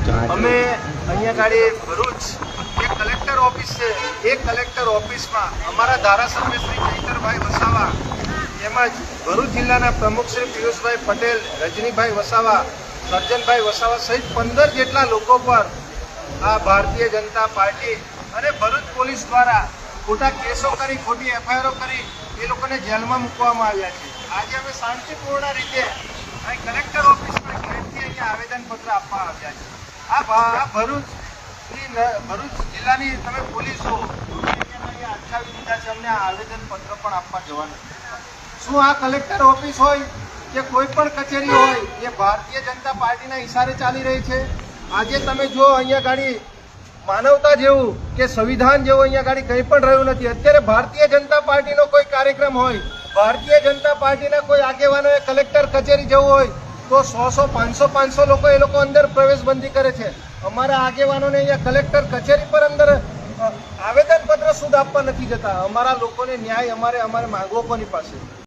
અમે અહીંયા ગાડી ભરૂચ એક કલેક્ટર ઓફિસ છે, એ કલેક્ટર ઓફિસમાં અમારા ધારાસભ્ય શ્રી ચૈતરભાઈ વસાવા તેમજ ભરૂચ જિલ્લાના પ્રમુખ શ્રી પિયુષભાઈ પટેલ, રજનીભાઈ વસાવા, સર્જનભાઈ વસાવા સહિત 15 જેટલા લોકો પર આ ભારતીય જનતા પાર્ટી અને ભરૂચ પોલીસ દ્વારા ખોટા કેસો કરી, ખોટી એફઆઈઆરો કરી એ લોકોને જેલમાં મૂકવામાં આવ્યા છે. આજે અમે શાંતિપૂર્ણ રીતે અહીં કલેક્ટર ઓફિસમાં ગેટથી અહીંયા આવેદનપત્ર આપવા આવ્યા છે. આ ભરૂચ જિલ્લાની તમે પોલીસ છો, અહીંયા અટકાવી દીધા છે. અમને આ આવેદનપત્ર પણ આપવા જવાનું. શું આ કલેક્ટર ઓફિસ હોય કે કોઈ પણ કચેરી હોય એ ભારતીય જનતા પાર્ટીના ઇશારે ચાલી રહી છે? આજે તમે જો અહીંયા ગાડી માનવતા જેવું કે સંવિધાન જેવું અહીંયા ગાડી કંઈ પણ રહ્યું નથી. અત્યારે ભારતીય જનતા પાર્ટીનો કોઈ કાર્યક્રમ હોય, ભારતીય જનતા પાર્ટીના કોઈ આગેવાનોએ કલેક્ટર કચેરી જવું હોય તો 100, 500 લોકો એ લોકો અંદર પ્રવેશબંધી કરે છે. અમારા આગેવાનોને અહીંયા કલેક્ટર કચેરી પર અંદર આવેદનપત્ર સુદ્धा આપવા નથી જતા. અમારા લોકોને ન્યાય અમારે માંગવો કોની પાસે?